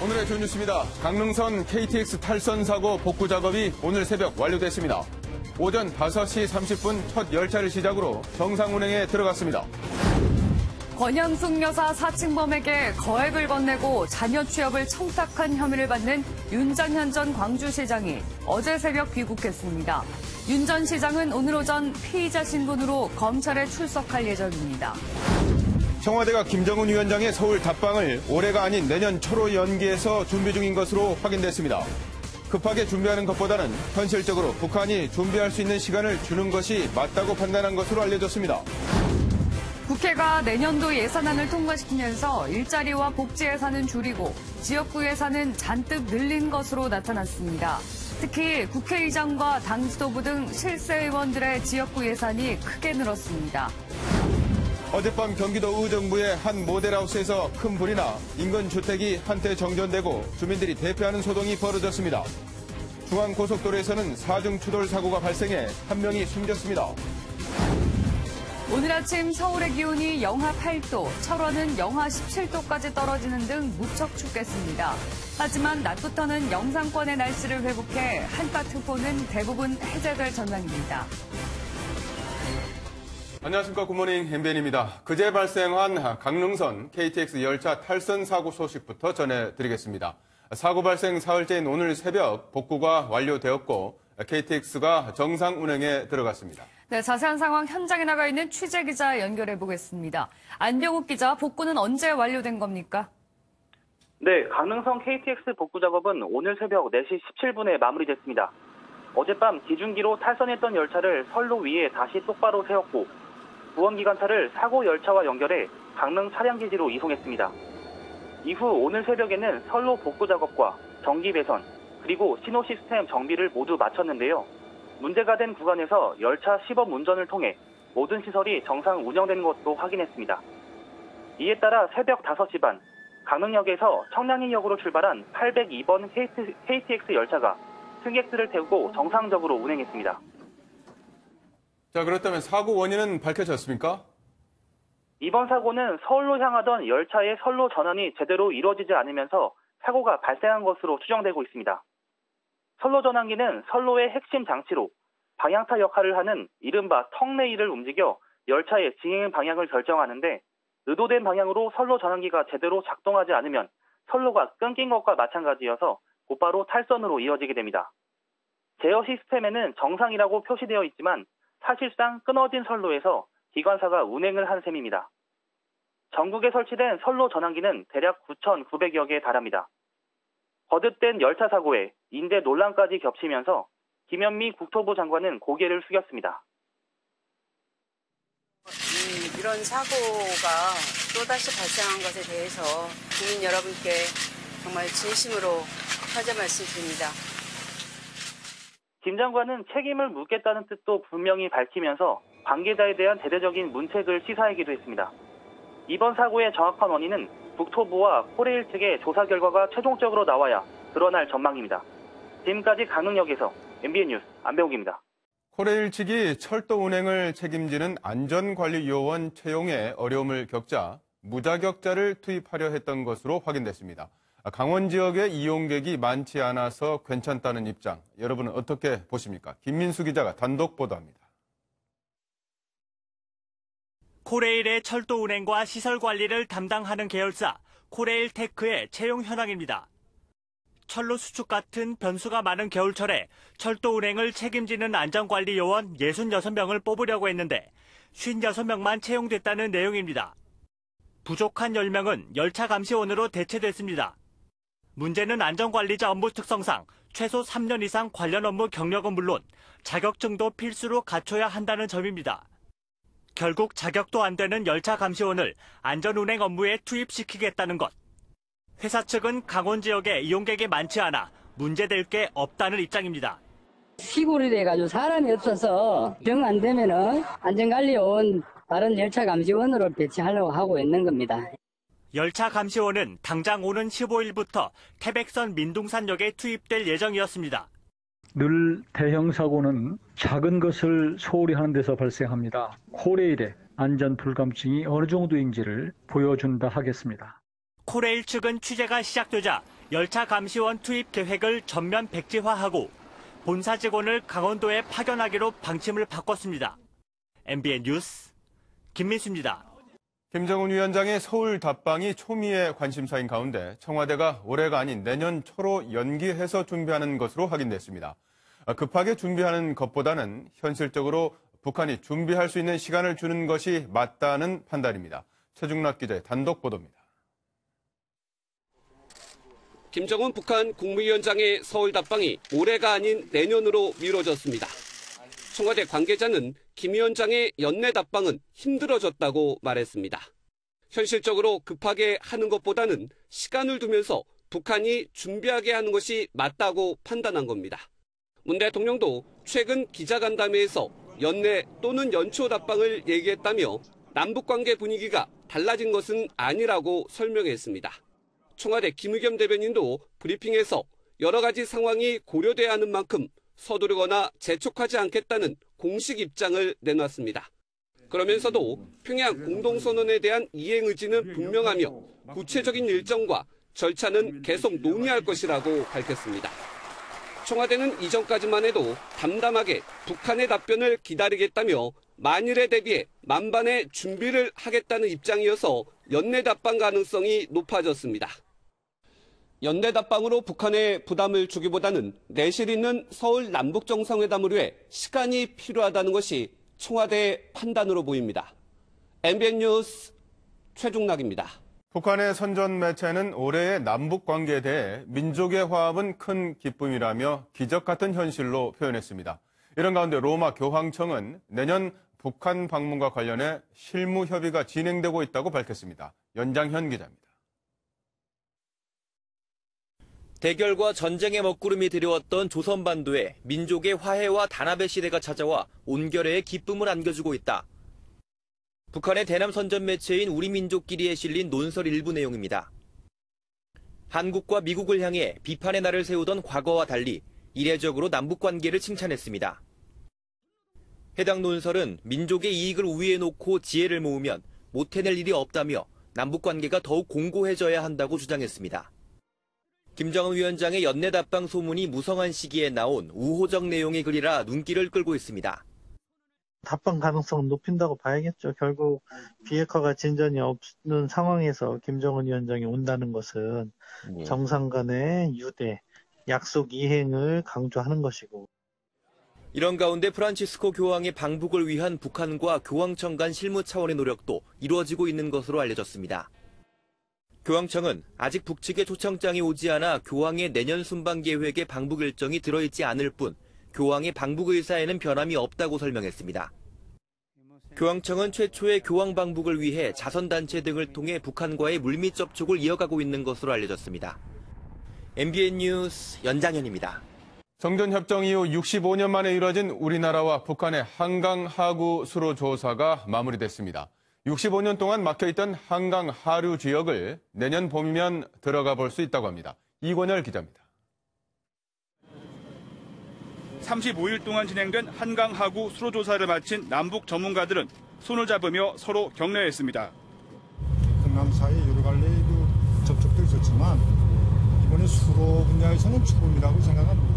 오늘의 주 뉴스입니다. 강릉선 KTX 탈선 사고 복구 작업이 오늘 새벽 완료됐습니다. 오전 5시 30분 첫 열차를 시작으로 정상 운행에 들어갔습니다. 권현숙 여사 사칭범에게 거액을 건네고 자녀 취업을 청탁한 혐의를 받는 윤장현 전 광주시장이 어제 새벽 귀국했습니다. 윤 전 시장은 오늘 오전 피의자 신분으로 검찰에 출석할 예정입니다. 청와대가 김정은 위원장의 서울 답방을 올해가 아닌 내년 초로 연기해서 준비 중인 것으로 확인됐습니다. 급하게 준비하는 것보다는 현실적으로 북한이 준비할 수 있는 시간을 주는 것이 맞다고 판단한 것으로 알려졌습니다. 국회가 내년도 예산안을 통과시키면서 일자리와 복지 예산은 줄이고 지역구 예산은 잔뜩 늘린 것으로 나타났습니다. 특히 국회의장과 당 지도부 등 실세의원들의 지역구 예산이 크게 늘었습니다. 어젯밤 경기도 의정부의 한 모델하우스에서 큰 불이 나 인근 주택이 한때 정전되고 주민들이 대피하는 소동이 벌어졌습니다. 중앙고속도로에서는 사중 추돌 사고가 발생해 한 명이 숨졌습니다. 오늘 아침 서울의 기온이 영하 8도, 철원은 영하 17도까지 떨어지는 등 무척 춥겠습니다. 하지만 낮부터는 영상권의 날씨를 회복해 한파특보는 대부분 해제될 전망입니다. 안녕하십니까. 굿모닝 MBN입니다. 그제 발생한 강릉선 KTX 열차 탈선 사고 소식부터 전해드리겠습니다. 사고 발생 사흘째인 오늘 새벽 복구가 완료되었고 KTX가 정상 운행에 들어갔습니다. 네, 자세한 상황 현장에 나가 있는 취재기자 연결해 보겠습니다. 안병욱 기자, 복구는 언제 완료된 겁니까? 네, 강릉선 KTX 복구 작업은 오늘 새벽 4시 17분에 마무리됐습니다. 어젯밤 기중기로 탈선했던 열차를 선로 위에 다시 똑바로 세웠고 구원기관차를 사고 열차와 연결해 강릉 차량기지로 이송했습니다. 이후 오늘 새벽에는 선로 복구 작업과 전기 배선, 그리고 신호 시스템 정비를 모두 마쳤는데요. 문제가 된 구간에서 열차 시범 운전을 통해 모든 시설이 정상 운영되는 것도 확인했습니다. 이에 따라 새벽 5시 반, 강릉역에서 청량리역으로 출발한 802번 KTX 열차가 승객들을 태우고 정상적으로 운행했습니다. 자, 그렇다면 사고 원인은 밝혀졌습니까? 이번 사고는 서울로 향하던 열차의 선로 전환이 제대로 이루어지지 않으면서 사고가 발생한 것으로 추정되고 있습니다. 선로 전환기는 선로의 핵심 장치로 방향타 역할을 하는 이른바 턱레일을 움직여 열차의 진행 방향을 결정하는데 의도된 방향으로 선로 전환기가 제대로 작동하지 않으면 선로가 끊긴 것과 마찬가지여서 곧바로 탈선으로 이어지게 됩니다. 제어 시스템에는 정상이라고 표시되어 있지만 사실상 끊어진 선로에서 기관사가 운행을 한 셈입니다. 전국에 설치된 선로 전환기는 대략 9,900여 개에 달합니다. 거듭된 열차 사고에 인재 논란까지 겹치면서 김현미 국토부 장관은 고개를 숙였습니다. 이런 사고가 또다시 발생한 것에 대해서 국민 여러분께 정말 진심으로 사죄 말씀드립니다. 김 장관은 책임을 묻겠다는 뜻도 분명히 밝히면서 관계자에 대한 대대적인 문책을 시사하기도 했습니다. 이번 사고의 정확한 원인은 국토부와 코레일 측의 조사 결과가 최종적으로 나와야 드러날 전망입니다. 지금까지 강릉역에서 MBN 뉴스 안병욱입니다. 코레일 측이 철도 운행을 책임지는 안전관리요원 채용에 어려움을 겪자 무자격자를 투입하려 했던 것으로 확인됐습니다. 강원 지역의 이용객이 많지 않아서 괜찮다는 입장, 여러분은 어떻게 보십니까? 김민수 기자가 단독 보도합니다. 코레일의 철도 운행과 시설 관리를 담당하는 계열사 코레일테크의 채용 현황입니다. 철로 수축 같은 변수가 많은 겨울철에 철도 운행을 책임지는 안전관리 요원 66명을 뽑으려고 했는데 56명만 채용됐다는 내용입니다. 부족한 10명은 열차 감시원으로 대체됐습니다. 문제는 안전관리자 업무 특성상 최소 3년 이상 관련 업무 경력은 물론 자격증도 필수로 갖춰야 한다는 점입니다. 결국 자격도 안 되는 열차 감시원을 안전운행 업무에 투입시키겠다는 것. 회사 측은 강원 지역에 이용객이 많지 않아 문제될 게 없다는 입장입니다. 시골이 돼가지고 사람이 없어서 정 안 되면은 안전관리원 다른 열차 감시원으로 배치하려고 하고 있는 겁니다. 열차 감시원은 당장 오는 15일부터 태백선 민둥산역에 투입될 예정이었습니다. 늘 대형 사고는 작은 것을 소홀히 하는 데서 발생합니다. 코레일의 안전 불감증이 어느 정도인지를 보여준다 하겠습니다. 코레일 측은 취재가 시작되자 열차 감시원 투입 계획을 전면 백지화하고 본사 직원을 강원도에 파견하기로 방침을 바꿨습니다. MBN 뉴스 김민수입니다. 김정은 위원장의 서울 답방이 초미의 관심사인 가운데 청와대가 올해가 아닌 내년 초로 연기해서 준비하는 것으로 확인됐습니다. 급하게 준비하는 것보다는 현실적으로 북한이 준비할 수 있는 시간을 주는 것이 맞다는 판단입니다. 최중락 기자의 단독 보도입니다. 김정은 북한 국무위원장의 서울 답방이 올해가 아닌 내년으로 미뤄졌습니다. 청와대 관계자는 김 위원장의 연내 답방은 힘들어졌다고 말했습니다. 현실적으로 급하게 하는 것보다는 시간을 두면서 북한이 준비하게 하는 것이 맞다고 판단한 겁니다. 문 대통령도 최근 기자간담회에서 연내 또는 연초 답방을 얘기했다며 남북관계 분위기가 달라진 것은 아니라고 설명했습니다. 청와대 김의겸 대변인도 브리핑에서 여러 가지 상황이 고려돼야 하는 만큼 서두르거나 재촉하지 않겠다는 공식 입장을 내놨습니다. 그러면서도 평양 공동선언에 대한 이행 의지는 분명하며 구체적인 일정과 절차는 계속 논의할 것이라고 밝혔습니다. 청와대는 이전까지만 해도 담담하게 북한의 답변을 기다리겠다며 만일에 대비해 만반의 준비를 하겠다는 입장이어서 연내 답방 가능성이 높아졌습니다. 연내 답방으로 북한에 부담을 주기보다는 내실 있는 서울 남북정상회담을 위해 시간이 필요하다는 것이 청와대의 판단으로 보입니다. MBN 뉴스 최중락입니다. 북한의 선전 매체는 올해의 남북 관계에 대해 민족의 화합은 큰 기쁨이라며 기적 같은 현실로 표현했습니다. 이런 가운데 로마 교황청은 내년 북한 방문과 관련해 실무 협의가 진행되고 있다고 밝혔습니다. 연장현 기자입니다. 대결과 전쟁의 먹구름이 드려왔던 조선반도에 민족의 화해와 단합의 시대가 찾아와 온결의 기쁨을 안겨주고 있다. 북한의 대남 선전 매체인 우리민족끼리에 실린 논설 일부 내용입니다. 한국과 미국을 향해 비판의 날을 세우던 과거와 달리 이례적으로 남북관계를 칭찬했습니다. 해당 논설은 민족의 이익을 우위에 놓고 지혜를 모으면 못 해낼 일이 없다며 남북관계가 더욱 공고해져야 한다고 주장했습니다. 김정은 위원장의 연내 답방 소문이 무성한 시기에 나온 우호적 내용의 글이라 눈길을 끌고 있습니다. 답방 가능성은 높인다고 봐야겠죠. 결국 비핵화가 진전이 없는 상황에서 김정은 위원장이 온다는 것은 정상 간의 유대, 약속 이행을 강조하는 것이고. 이런 가운데 프란치스코 교황의 방북을 위한 북한과 교황청 간 실무 차원의 노력도 이루어지고 있는 것으로 알려졌습니다. 교황청은 아직 북측의 초청장이 오지 않아 교황의 내년 순방 계획에 방북 일정이 들어있지 않을 뿐 교황의 방북 의사에는 변함이 없다고 설명했습니다. 교황청은 최초의 교황 방북을 위해 자선단체 등을 통해 북한과의 물밑 접촉을 이어가고 있는 것으로 알려졌습니다. MBN 뉴스 연장현입니다. 정전협정 이후 65년 만에 이뤄진 우리나라와 북한의 한강 하구 수로 조사가 마무리됐습니다. 65년 동안 막혀있던 한강 하류 지역을 내년 봄이면 들어가 볼 수 있다고 합니다. 이권열 기자입니다. 35일 동안 진행된 한강 하구 수로 조사를 마친 남북 전문가들은 손을 잡으며 서로 격려했습니다. 북남 사이 여러 갈래 접촉도 있었지만 이번에 수로 분야에서는 처음이라고 생각합니다.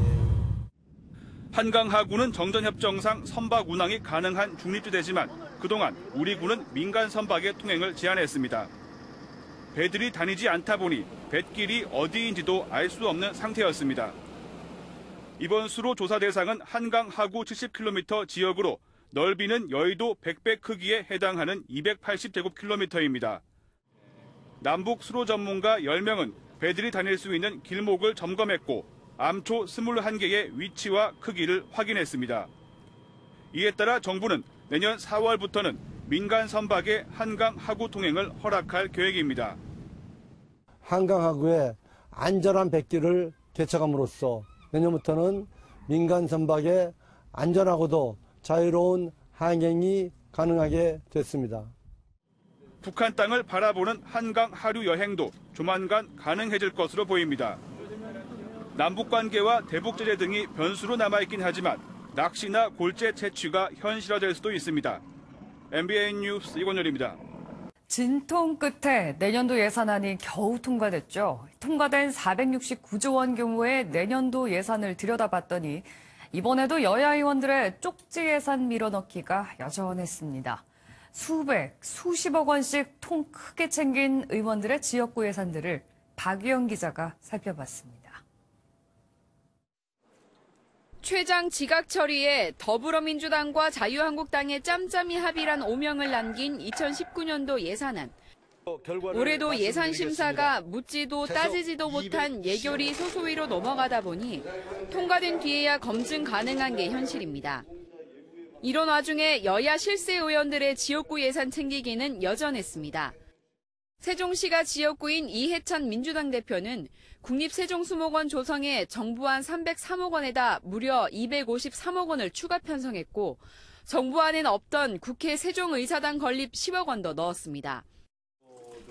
한강 하구는 정전협정상 선박 운항이 가능한 중립지대지만 그동안 우리 군은 민간 선박의 통행을 제한했습니다. 배들이 다니지 않다 보니 뱃길이 어디인지도 알 수 없는 상태였습니다. 이번 수로 조사 대상은 한강 하구 70km 지역으로 넓이는 여의도 100배 크기에 해당하는 280제곱킬로미터입니다. 남북 수로 전문가 10명은 배들이 다닐 수 있는 길목을 점검했고 암초 21개의 위치와 크기를 확인했습니다. 이에 따라 정부는 내년 4월부터는 민간 선박의 한강 하구 통행을 허락할 계획입니다. 한강 하구의 안전한 뱃길을 개척함으로써 내년부터는 민간 선박의 안전하고도 자유로운 항행이 가능하게 됐습니다. 북한 땅을 바라보는 한강 하류 여행도 조만간 가능해질 것으로 보입니다. 남북관계와 대북제재 등이 변수로 남아있긴 하지만 낚시나 골재 채취가 현실화될 수도 있습니다. MBN 뉴스 이권열입니다. 진통 끝에 내년도 예산안이 겨우 통과됐죠. 통과된 469조 원 규모의 내년도 예산을 들여다봤더니 이번에도 여야 의원들의 쪽지 예산 밀어넣기가 여전했습니다. 수백, 수십억 원씩 통 크게 챙긴 의원들의 지역구 예산들을 박유영 기자가 살펴봤습니다. 최장 지각 처리에 더불어민주당과 자유한국당의 짬짬이 합의란 오명을 남긴 2019년도 예산안. 올해도 예산 심사가 묻지도 따지지도 못한 예결위 소소위로 넘어가다 보니 통과된 뒤에야 검증 가능한 게 현실입니다. 이런 와중에 여야 실세 의원들의 지역구 예산 챙기기는 여전했습니다. 세종시가 지역구인 이해찬 민주당 대표는 국립세종수목원 조성에 정부안 303억 원에다 무려 253억 원을 추가 편성했고 정부안엔 없던 국회 세종의사당 건립 10억 원도 넣었습니다.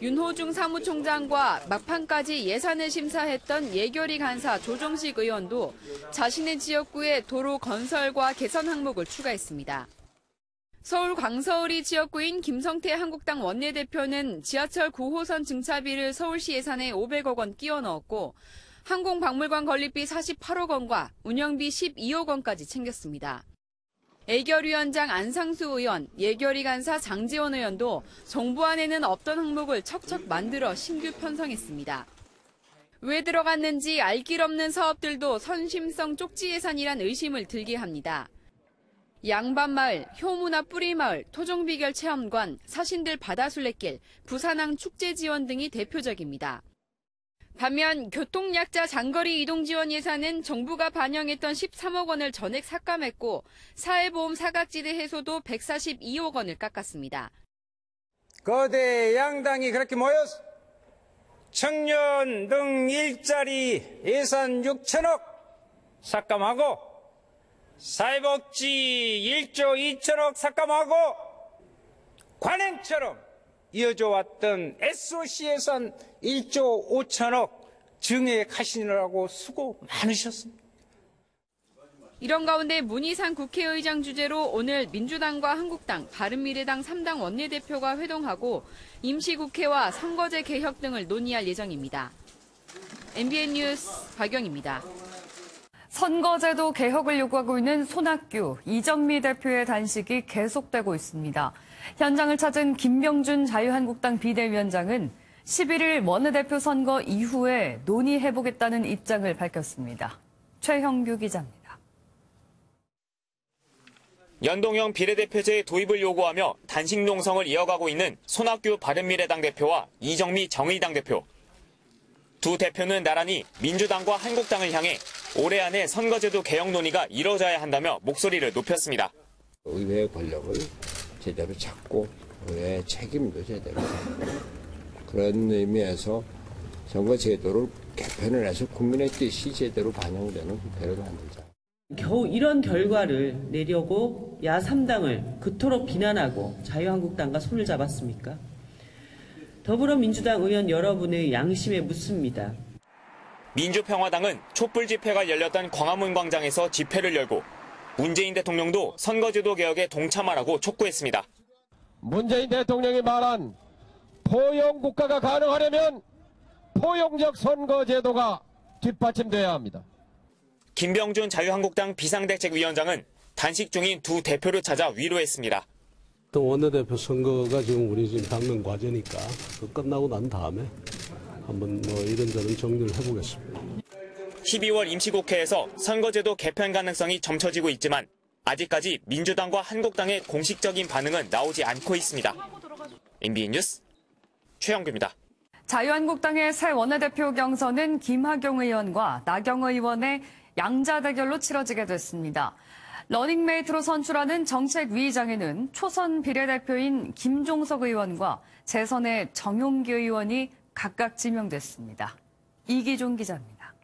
윤호중 사무총장과 막판까지 예산을 심사했던 예결위 간사 조정식 의원도 자신의 지역구에 도로 건설과 개선 항목을 추가했습니다. 서울 광서을이 지역구인 김성태 한국당 원내대표는 지하철 9호선 증차비를 서울시 예산에 500억 원 끼워 넣었고 항공박물관 건립비 48억 원과 운영비 12억 원까지 챙겼습니다. 예결위원장 안상수 의원, 예결위 간사 장지원 의원도 정부안에는 없던 항목을 척척 만들어 신규 편성했습니다. 왜 들어갔는지 알 길 없는 사업들도 선심성 쪽지 예산이란 의심을 들게 합니다. 양반마을, 효문화 뿌리마을, 토종비결 체험관, 사신들 바다순례길, 부산항 축제 지원 등이 대표적입니다. 반면 교통약자 장거리 이동 지원 예산은 정부가 반영했던 13억 원을 전액 삭감했고 사회보험 사각지대 해소도 142억 원을 깎았습니다. 거대 양당이 그렇게 모여서 청년 등 일자리 예산 6천억 삭감하고 사회복지 1조 2천억 삭감하고 관행처럼 이어져 왔던 SOC 예산 1조 5천억 증액하시느라고 수고 많으셨습니다. 이런 가운데 문희상 국회의장 주재로 오늘 민주당과 한국당, 바른미래당 3당 원내대표가 회동하고 임시국회와 선거제 개혁 등을 논의할 예정입니다. MBN 뉴스 박영입니다. 선거제도 개혁을 요구하고 있는 손학규, 이정미 대표의 단식이 계속되고 있습니다. 현장을 찾은 김병준 자유한국당 비대위원장은 11일 원내대표 선거 이후에 논의해보겠다는 입장을 밝혔습니다. 최형규 기자입니다. 연동형 비례대표제 도입을 요구하며 단식 농성을 이어가고 있는 손학규 바른미래당 대표와 이정미 정의당 대표. 두 대표는 나란히 민주당과 한국당을 향해 올해 안에 선거제도 개혁 논의가 이뤄져야 한다며 목소리를 높였습니다. 의회의 권력을 제대로 잡고 의회의 책임도 제대로 잡고 그런 의미에서 선거제도를 개편을 해서 국민의 뜻이 제대로 반영되는 국회를 만들자. 겨우 이런 결과를 내려고 야3당을 그토록 비난하고 자유한국당과 손을 잡았습니까? 더불어민주당 의원 여러분의 양심에 묻습니다. 민주평화당은 촛불 집회가 열렸던 광화문 광장에서 집회를 열고 문재인 대통령도 선거제도 개혁에 동참하라고 촉구했습니다. 문재인 대통령이 말한 포용 국가가 가능하려면 포용적 선거제도가 뒷받침돼야 합니다. 김병준 자유한국당 비상대책위원장은 단식 중인 두 대표를 찾아 위로했습니다. 또 원내대표 선거가 지금 우리 지금 당면 과제니까 그 끝나고 난 다음에 한번 이런저런 정리를 해보겠습니다. 12월 임시국회에서 선거제도 개편 가능성이 점쳐지고 있지만 아직까지 민주당과 한국당의 공식적인 반응은 나오지 않고 있습니다. MBN 뉴스 최영규입니다. 자유한국당의 새 원내대표 경선은 김학용 의원과 나경원 의원의 양자 대결로 치러지게 됐습니다. 러닝메이트로 선출하는 정책위의장에는 초선 비례대표인 김종석 의원과 재선의 정용기 의원이 각각 지명됐습니다. 이기종 기자입니다.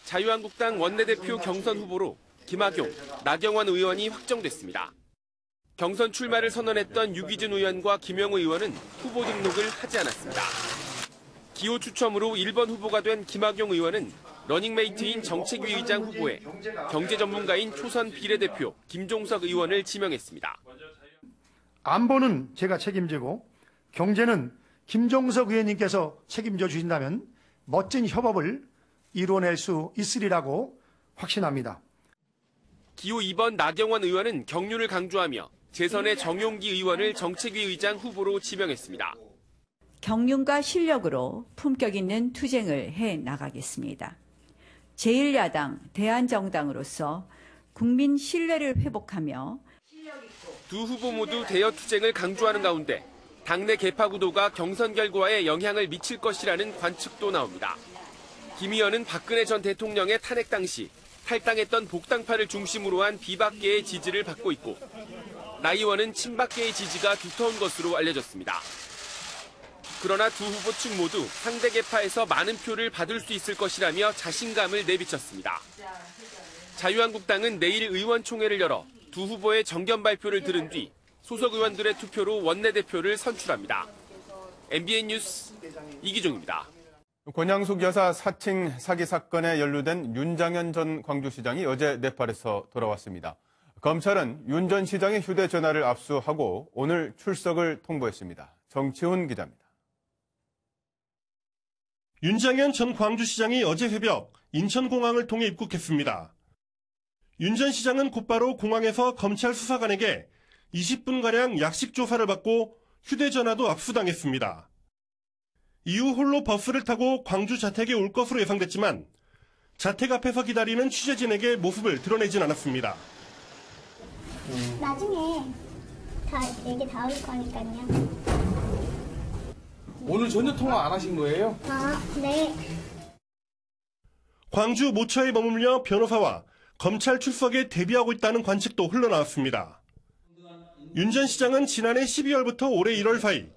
자유한국당 원내대표 경선 후보로 김학용, 나경원 의원이 확정됐습니다. 경선 출마를 선언했던 유기준 의원과 김영우 의원은 후보 등록을 하지 않았습니다. 기호 추첨으로 1번 후보가 된 김학용 의원은 러닝메이트인 정책위의장 후보에 경제 전문가인 초선 비례대표 김종석 의원을 지명했습니다. 안보는 제가 책임지고 경제는 김종석 의원님께서 책임져 주신다면 멋진 협업을 이뤄낼 수 있으리라고 확신합니다. 기호 2번 나경원 의원은 경륜을 강조하며 재선의 정용기 의원을 정책위 의장 후보로 지명했습니다. 경륜과 실력으로 품격 있는 투쟁을 해 나가겠습니다. 제1야당 대한정당으로서 국민 신뢰를 회복하며 두 후보 모두 대여 투쟁을 강조하는 가운데 당내 개파 구도가 경선 결과에 영향을 미칠 것이라는 관측도 나옵니다. 김 의원은 박근혜 전 대통령의 탄핵 당시 탈당했던 복당파를 중심으로 한 비박계의 지지를 받고 있고 나 의원은 친박계의 지지가 두터운 것으로 알려졌습니다. 그러나 두 후보 측 모두 상대 개파에서 많은 표를 받을 수 있을 것이라며 자신감을 내비쳤습니다. 자유한국당은 내일 의원총회를 열어 두 후보의 정견 발표를 들은 뒤 소속 의원들의 투표로 원내대표를 선출합니다. MBN 뉴스 이기종입니다. 권양숙 여사 사칭 사기 사건에 연루된 윤장현 전 광주시장이 어제 네팔에서 돌아왔습니다. 검찰은 윤 전 시장의 휴대전화를 압수하고 오늘 출석을 통보했습니다. 정치훈 기자입니다. 윤장현 전 광주시장이 어제 새벽 인천공항을 통해 입국했습니다. 윤 전 시장은 곧바로 공항에서 검찰 수사관에게 20분가량 약식 조사를 받고 휴대전화도 압수당했습니다. 이후 홀로 버스를 타고 광주 자택에 올 것으로 예상됐지만 자택 앞에서 기다리는 취재진에게 모습을 드러내진 않았습니다. 나중에 다 얘기 다 올 거니까요. 오늘 전혀 통화 안 하신 거예요? 네. 광주 모처에 머물며 변호사와 검찰 출석에 대비하고 있다는 관측도 흘러나왔습니다. 윤 전 시장은 지난해 12월부터 올해 1월 사이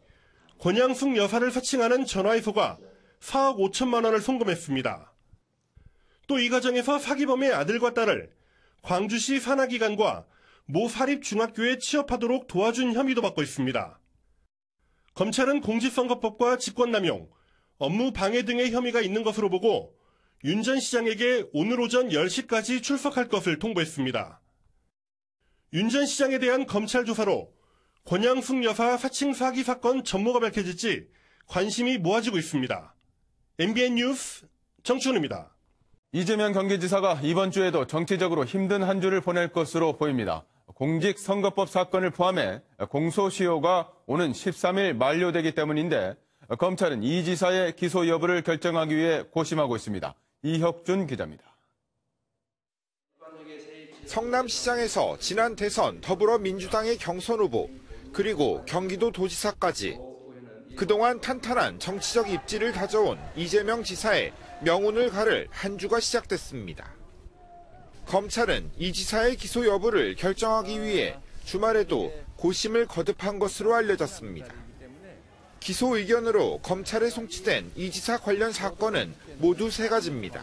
권양숙 여사를 사칭하는 전화해소가 4억 5천만 원을 송금했습니다. 또 이 과정에서 사기범의 아들과 딸을 광주시 산하기관과 모 사립중학교에 취업하도록 도와준 혐의도 받고 있습니다. 검찰은 공직선거법과 직권남용, 업무 방해 등의 혐의가 있는 것으로 보고 윤 전 시장에게 오늘 오전 10시까지 출석할 것을 통보했습니다. 윤 전 시장에 대한 검찰 조사로 권양숙 여사 사칭 사기 사건 전모가 밝혀질지 관심이 모아지고 있습니다. MBN 뉴스 정춘우입니다. 이재명 경기지사가 이번 주에도 정치적으로 힘든 한 주를 보낼 것으로 보입니다. 공직선거법 사건을 포함해 공소시효가 오는 13일 만료되기 때문인데 검찰은 이 지사의 기소 여부를 결정하기 위해 고심하고 있습니다. 이혁준 기자입니다. 성남시장에서 지난 대선 더불어민주당의 경선 후보 그리고 경기도 도지사까지 그동안 탄탄한 정치적 입지를 다져온 이재명 지사의 명운을 가를 한 주가 시작됐습니다. 검찰은 이 지사의 기소 여부를 결정하기 위해 주말에도 고심을 거듭한 것으로 알려졌습니다. 기소 의견으로 검찰에 송치된 이 지사 관련 사건은 모두 3가지입니다.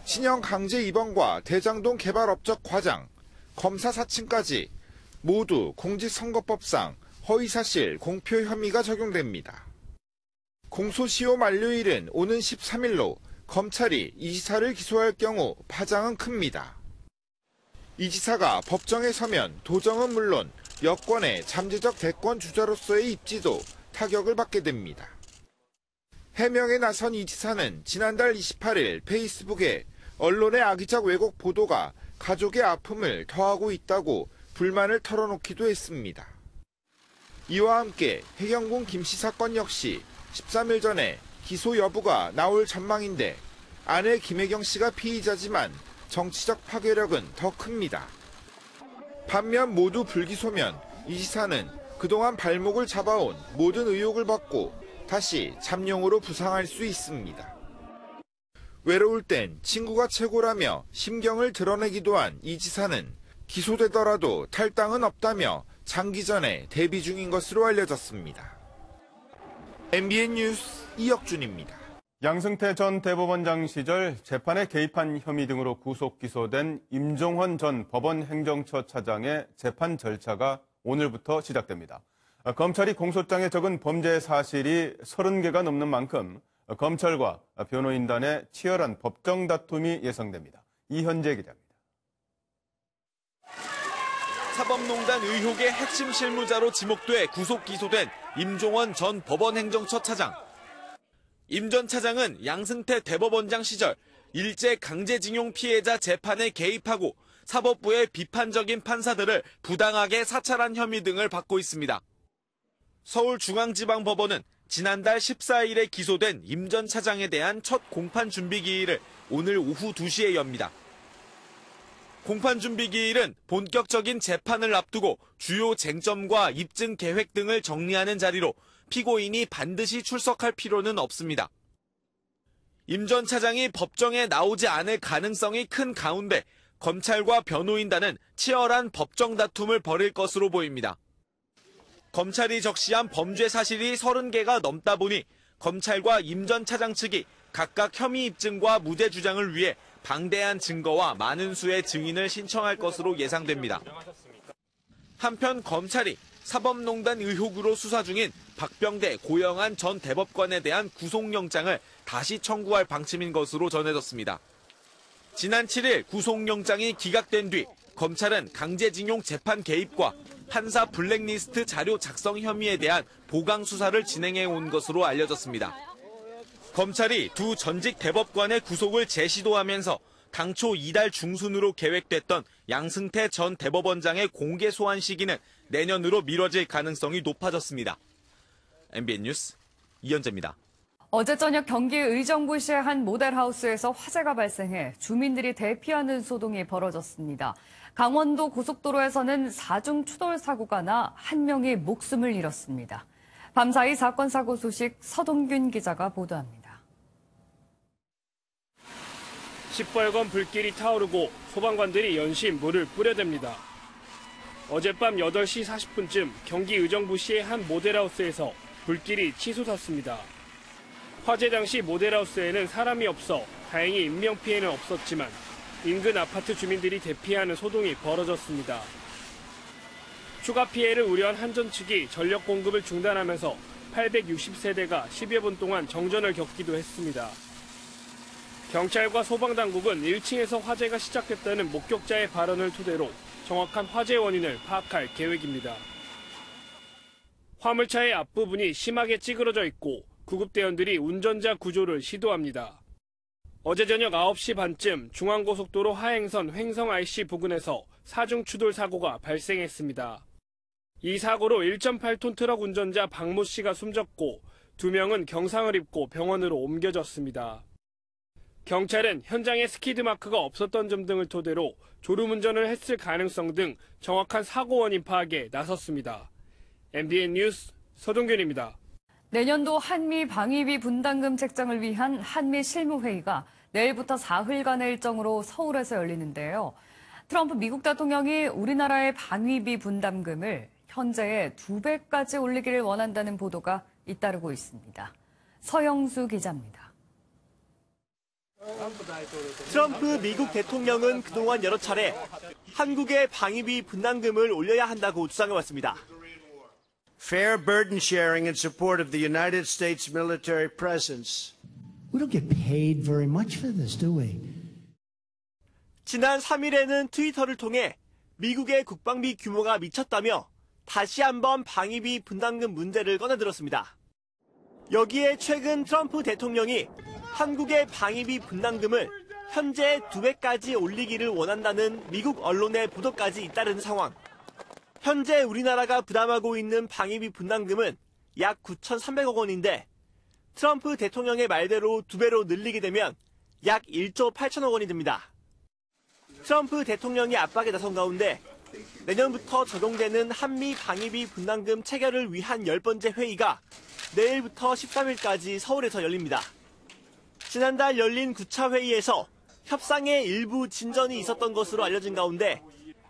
신형 강제 입원과 대장동 개발 업적 과장, 검사 사칭까지 모두 공직선거법상 허위사실 공표 혐의가 적용됩니다. 공소시효 만료일은 오는 13일로 검찰이 이 지사를 기소할 경우 파장은 큽니다. 이 지사가 법정에 서면 도정은 물론 여권의 잠재적 대권 주자로서의 입지도 타격을 받게 됩니다. 해명에 나선 이 지사는 지난달 28일 페이스북에 언론의 악의적 왜곡 보도가 가족의 아픔을 더하고 있다고 불만을 털어놓기도 했습니다. 이와 함께 해경군 김씨 사건 역시 13일 전에 기소 여부가 나올 전망인데 아내 김혜경 씨가 피의자지만 정치적 파괴력은 더 큽니다. 반면 모두 불기소면 이 지사는 그동안 발목을 잡아온 모든 의혹을 받고 다시 잠룡으로 부상할 수 있습니다. 외로울 땐 친구가 최고라며 심경을 드러내기도 한 이 지사는 기소되더라도 탈당은 없다며 장기전에 대비 중인 것으로 알려졌습니다. MBN 뉴스 이혁준입니다. 양승태 전 대법원장 시절 재판에 개입한 혐의 등으로 구속 기소된 임종헌 전 법원 행정처 차장의 재판 절차가 오늘부터 시작됩니다. 검찰이 공소장에 적은 범죄 사실이 30개가 넘는 만큼 검찰과 변호인단의 치열한 법정 다툼이 예상됩니다. 이현재 기자입니다. 사법농단 의혹의 핵심 실무자로 지목돼 구속 기소된 임종원 전 법원행정처 차장. 임 전 차장은 양승태 대법원장 시절 일제 강제징용 피해자 재판에 개입하고 사법부의 비판적인 판사들을 부당하게 사찰한 혐의 등을 받고 있습니다. 서울중앙지방법원은 지난달 14일에 기소된 임 전 차장에 대한 첫 공판 준비기일을 오늘 오후 2시에 엽니다. 공판 준비기일은 본격적인 재판을 앞두고 주요 쟁점과 입증 계획 등을 정리하는 자리로 피고인이 반드시 출석할 필요는 없습니다. 임 전 차장이 법정에 나오지 않을 가능성이 큰 가운데 검찰과 변호인단은 치열한 법정 다툼을 벌일 것으로 보입니다. 검찰이 적시한 범죄 사실이 30개가 넘다 보니 검찰과 임 전 차장 측이 각각 혐의 입증과 무죄 주장을 위해 방대한 증거와 많은 수의 증인을 신청할 것으로 예상됩니다. 한편 검찰이 사법농단 의혹으로 수사 중인 박병대, 고영한 전 대법관에 대한 구속영장을 다시 청구할 방침인 것으로 전해졌습니다. 지난 7일 구속영장이 기각된 뒤 검찰은 강제징용 재판 개입과 판사 블랙리스트 자료 작성 혐의에 대한 보강 수사를 진행해 온 것으로 알려졌습니다. 검찰이 두 전직 대법관의 구속을 재시도하면서 당초 이달 중순으로 계획됐던 양승태 전 대법원장의 공개 소환 시기는 내년으로 미뤄질 가능성이 높아졌습니다. MBN 뉴스 이현재입니다. 어제 저녁 경기 의정부시의 한 모델하우스에서 화재가 발생해 주민들이 대피하는 소동이 벌어졌습니다. 강원도 고속도로에서는 4중 추돌 사고가 나 한 명이 목숨을 잃었습니다. 밤사이 사건 사고 소식 서동균 기자가 보도합니다. 시뻘건 불길이 타오르고 소방관들이 연신 물을 뿌려댑니다. 어젯밤 8시 40분쯤 경기 의정부시의 한 모델하우스에서 불길이 치솟았습니다. 화재 당시 모델하우스에는 사람이 없어 다행히 인명피해는 없었지만 인근 아파트 주민들이 대피하는 소동이 벌어졌습니다. 추가 피해를 우려한 한전 측이 전력 공급을 중단하면서 860세대가 10여 분 동안 정전을 겪기도 했습니다. 경찰과 소방당국은 1층에서 화재가 시작됐다는 목격자의 발언을 토대로 정확한 화재 원인을 파악할 계획입니다. 화물차의 앞부분이 심하게 찌그러져 있고 구급대원들이 운전자 구조를 시도합니다. 어제 저녁 9시 반쯤 중앙고속도로 하행선 횡성 IC 부근에서 4중 추돌 사고가 발생했습니다. 이 사고로 1.8톤 트럭 운전자 박모 씨가 숨졌고 2명은 경상을 입고 병원으로 옮겨졌습니다. 경찰은 현장에 스키드 마크가 없었던 점 등을 토대로 졸음운전을 했을 가능성 등 정확한 사고 원인 파악에 나섰습니다. MBN 뉴스 서동균입니다. 내년도 한미 방위비 분담금 책정을 위한 한미 실무회의가 내일부터 사흘간의 일정으로 서울에서 열리는데요. 트럼프 미국 대통령이 우리나라의 방위비 분담금을 현재의 2배까지 올리기를 원한다는 보도가 잇따르고 있습니다. 서영수 기자입니다. 트럼프 미국 대통령은 그동안 여러 차례 한국의 방위비 분담금을 올려야 한다고 주장해왔습니다. Fair burden sharing in support of the United States military presence. We don't get paid very much for this, do we? 지난 3일에는 트위터를 통해 미국의 국방비 규모가 미쳤다며 다시 한번 방위비 분담금 문제를 꺼내들었습니다. 여기에 최근 트럼프 대통령이 한국의 방위비 분담금을 현재 2배까지 올리기를 원한다는 미국 언론의 보도까지 잇따르는 상황. 현재 우리나라가 부담하고 있는 방위비 분담금은 약 9,300억 원인데 트럼프 대통령의 말대로 2배로 늘리게 되면 약 1조 8천억 원이 됩니다. 트럼프 대통령이 압박에 나선 가운데 내년부터 적용되는 한미 방위비 분담금 체결을 위한 10번째 회의가 내일부터 13일까지 서울에서 열립니다. 지난달 열린 9차 회의에서 협상에 일부 진전이 있었던 것으로 알려진 가운데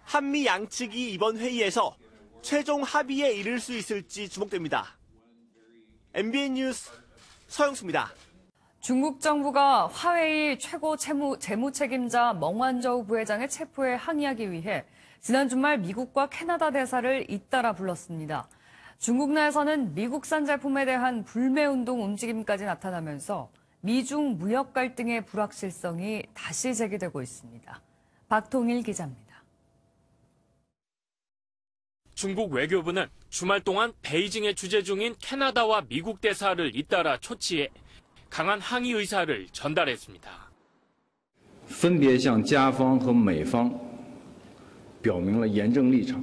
한미 양측이 이번 회의에서 최종 합의에 이를 수 있을지 주목됩니다. MBN 뉴스 서영수입니다. 중국 정부가 화웨이 최고 재무 책임자 멍완저우 부회장의 체포에 항의하기 위해 지난 주말 미국과 캐나다 대사를 잇따라 불렀습니다. 중국 내에서는 미국산 제품에 대한 불매운동 움직임까지 나타나면서 미중 무역 갈등의 불확실성이 다시 제기되고 있습니다. 박통일 기자입니다. 중국 외교부는 주말 동안 베이징에 주재 중인 캐나다와 미국 대사를 잇따라 초치해 강한 항의 의사를 전달했습니다. 分别向加方和美方表明了严正立场，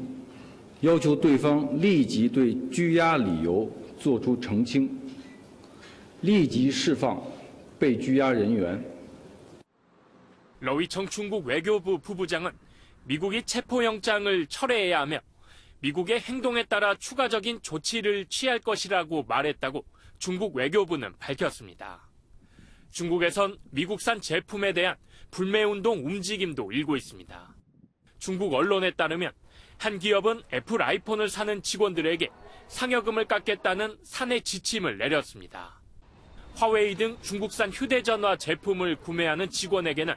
要求对方立即对拘押理由作出澄清，立即释放被拘押人员。 러위청 중국 외교부 부부장은 미국이 체포영장을 철회해야 하며 미국의 행동에 따라 추가적인 조치를 취할 것이라고 말했다고 중국 외교부는 밝혔습니다. 중국에선 미국산 제품에 대한 불매운동 움직임도 일고 있습니다. 중국 언론에 따르면 한 기업은 애플 아이폰을 사는 직원들에게 상여금을 깎겠다는 사내 지침을 내렸습니다. 화웨이 등 중국산 휴대전화 제품을 구매하는 직원에게는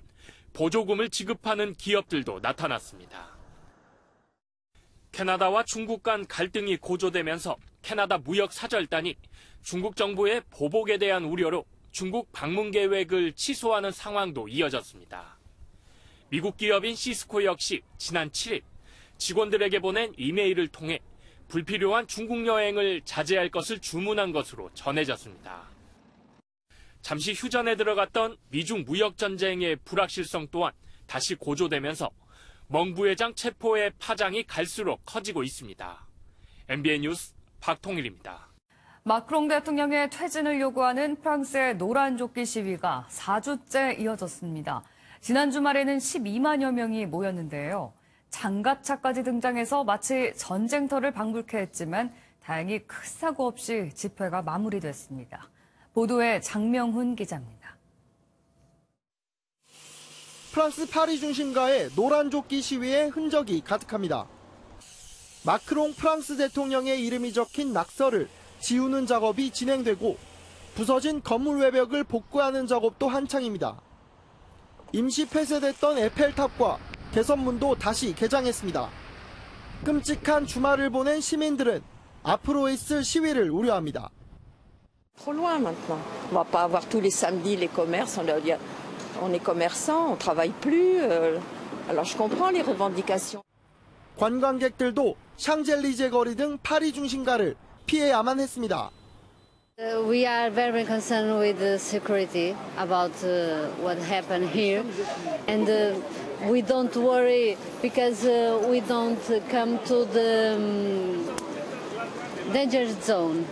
보조금을 지급하는 기업들도 나타났습니다. 캐나다와 중국 간 갈등이 고조되면서 캐나다 무역사절단이 중국 정부의 보복에 대한 우려로 중국 방문 계획을 취소하는 상황도 이어졌습니다. 미국 기업인 시스코 역시 지난 7일 직원들에게 보낸 이메일을 통해 불필요한 중국 여행을 자제할 것을 주문한 것으로 전해졌습니다. 잠시 휴전에 들어갔던 미중 무역전쟁의 불확실성 또한 다시 고조되면서 멍 부회장 체포의 파장이 갈수록 커지고 있습니다. MBN 뉴스 박통일입니다. 마크롱 대통령의 퇴진을 요구하는 프랑스의 노란조끼 시위가 4주째 이어졌습니다. 지난 주말에는 12만여 명이 모였는데요. 장갑차까지 등장해서 마치 전쟁터를 방불케 했지만 다행히 큰 사고 없이 집회가 마무리됐습니다. 보도에 장명훈 기자입니다. 프랑스 파리 중심가의 노란조끼 시위의 흔적이 가득합니다. 마크롱 프랑스 대통령의 이름이 적힌 낙서를 지우는 작업이 진행되고 부서진 건물 외벽을 복구하는 작업도 한창입니다. 임시 폐쇄됐던 에펠탑과 개선문도 다시 개장했습니다. 끔찍한 주말을 보낸 시민들은 앞으로 있을 시위를 우려합니다. Trop loin maintenant. On va pas avoir tous les samedis les commerces. On est commerçant, on travaille plus. Alors je comprends les revendications. 관광객들도 샹젤리제 거리 등 파리 중심가를 피해야만 했습니다. We are very concerned with the security about what happened here, and we don't worry because we don't come to the danger zone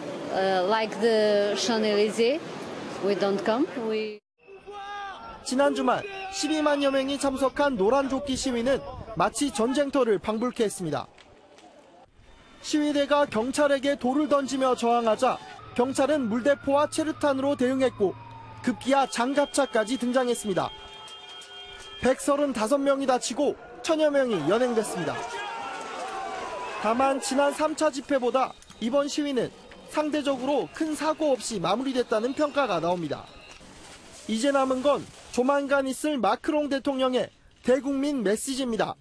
like the Champs-Élysées. We don't come. 지난 주말 12만여 명이 참석한 노란조끼 시위는 마치 전쟁터를 방불케 했습니다. 시위대가 경찰에게 돌을 던지며 저항하자 경찰은 물대포와 체류탄으로 대응했고 급기야 장갑차까지 등장했습니다. 135명이 다치고 1000여 명이 연행됐습니다. 다만 지난 3차 집회보다 이번 시위는 상대적으로 큰 사고 없이 마무리됐다는 평가가 나옵니다. 이제 남은 건 조만간 있을 마크롱 대통령의 대국민 메시지입니다.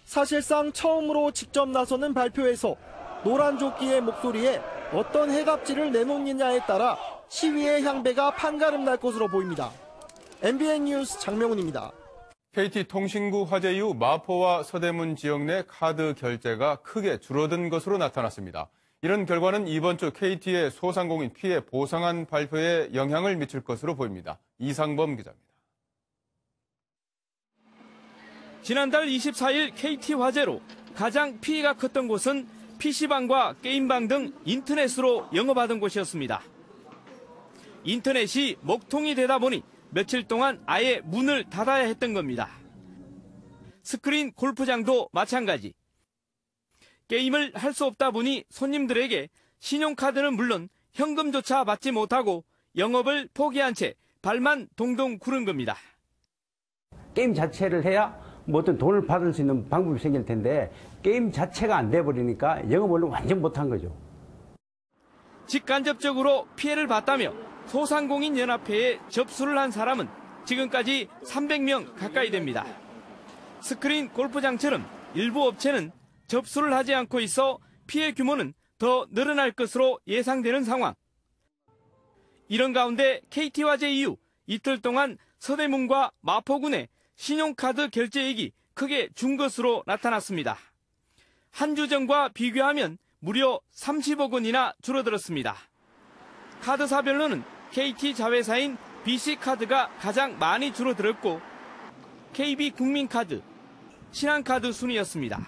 사실상 처음으로 직접 나서는 발표에서 노란조끼의 목소리에 어떤 해답지를 내놓느냐에 따라 시위의 향배가 판가름 날 것으로 보입니다. MBN 뉴스 장명훈입니다. KT통신구 화재 이후 마포와 서대문 지역 내 카드 결제가 크게 줄어든 것으로 나타났습니다. 이런 결과는 이번 주 KT의 소상공인 피해 보상안 발표에 영향을 미칠 것으로 보입니다. 이상범 기자입니다. 지난달 24일 KT 화재로 가장 피해가 컸던 곳은 PC방과 게임방 등 인터넷으로 영업하던 곳이었습니다. 인터넷이 먹통이 되다 보니 며칠 동안 아예 문을 닫아야 했던 겁니다. 스크린 골프장도 마찬가지. 게임을 할 수 없다 보니 손님들에게 신용카드는 물론 현금조차 받지 못하고 영업을 포기한 채 발만 동동 구른 겁니다. 게임 자체를 해야 뭐 어떤 돈을 받을 수 있는 방법이 생길 텐데 게임 자체가 안 돼버리니까 영업을 완전 못한 거죠. 직간접적으로 피해를 봤다며 소상공인연합회에 접수를 한 사람은 지금까지 300명 가까이 됩니다. 스크린 골프장처럼 일부 업체는 접수를 하지 않고 있어 피해 규모는 더 늘어날 것으로 예상되는 상황. 이런 가운데 KT 화재 이후 이틀 동안 서대문과 마포군의 신용카드 결제액이 크게 준 것으로 나타났습니다. 한 주 전과 비교하면 무려 30억 원이나 줄어들었습니다. 카드사별로는 KT 자회사인 BC카드가 가장 많이 줄어들었고 KB국민카드, 신한카드 순이었습니다.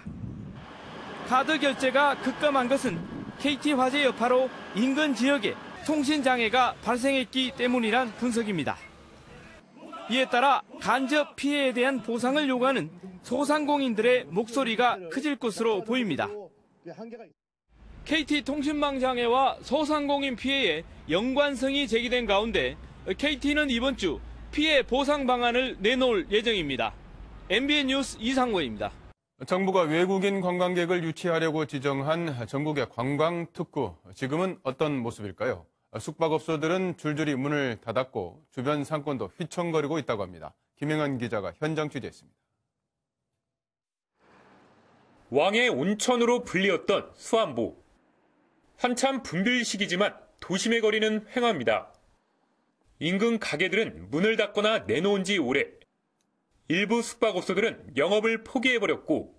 카드 결제가 급감한 것은 KT화재 여파로 인근 지역에 통신장애가 발생했기 때문이란 분석입니다. 이에 따라 간접 피해에 대한 보상을 요구하는 소상공인들의 목소리가 커질 것으로 보입니다. KT통신망 장애와 소상공인 피해에 연관성이 제기된 가운데 KT는 이번 주 피해 보상 방안을 내놓을 예정입니다. MBN 뉴스 이상호입니다. 정부가 외국인 관광객을 유치하려고 지정한 전국의 관광특구, 지금은 어떤 모습일까요? 숙박업소들은 줄줄이 문을 닫았고 주변 상권도 휘청거리고 있다고 합니다. 김영현 기자가 현장 취재했습니다. 왕의 온천으로 불리웠던 수안보. 한참 붐빌 시기지만 도심의 거리는 횡합니다. 인근 가게들은 문을 닫거나 내놓은 지 오래. 일부 숙박업소들은 영업을 포기해버렸고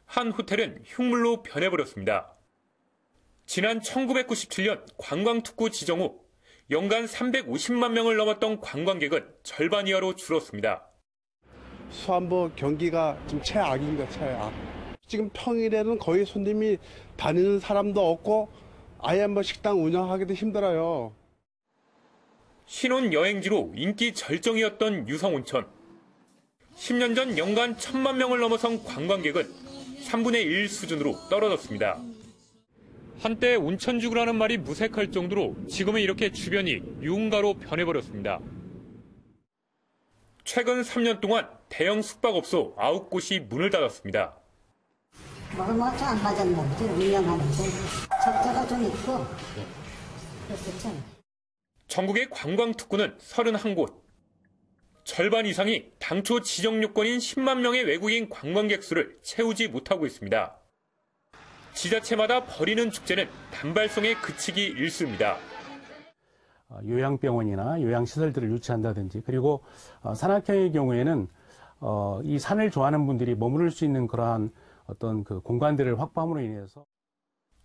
한 호텔은 흉물로 변해버렸습니다. 지난 1997년 관광특구 지정 후 연간 350만 명을 넘었던 관광객은 절반 이하로 줄었습니다. 수안보 경기가 좀 최악입니다. 최악. 지금 평일에는 거의 손님이 다니는 사람도 없고 아예 뭐 식당 운영하기도 힘들어요. 신혼여행지로 인기 절정이었던 유성온천. 10년 전 연간 1,000만 명을 넘어선 관광객은 3분의 1 수준으로 떨어졌습니다. 한때 온천 죽으라는 말이 무색할 정도로 지금은 이렇게 주변이 유흥가로 변해버렸습니다. 최근 3년 동안 대형 숙박업소 9곳이 문을 닫았습니다. 먹을 것도 안 맞았는데 운영하는데 적자가 좀 있고 그렇죠. 전국의 관광특구는 31곳. 절반 이상이 당초 지정 요건인 10만 명의 외국인 관광객 수를 채우지 못하고 있습니다. 지자체마다 벌이는 축제는 단발성에 그치기 일쑤입니다. 요양병원이나 요양시설들을 유치한다든지 그리고 산악형의 경우에는 이 산을 좋아하는 분들이 머무를 수 있는 그러한 어떤 그 공간들을 확보함으로 인해서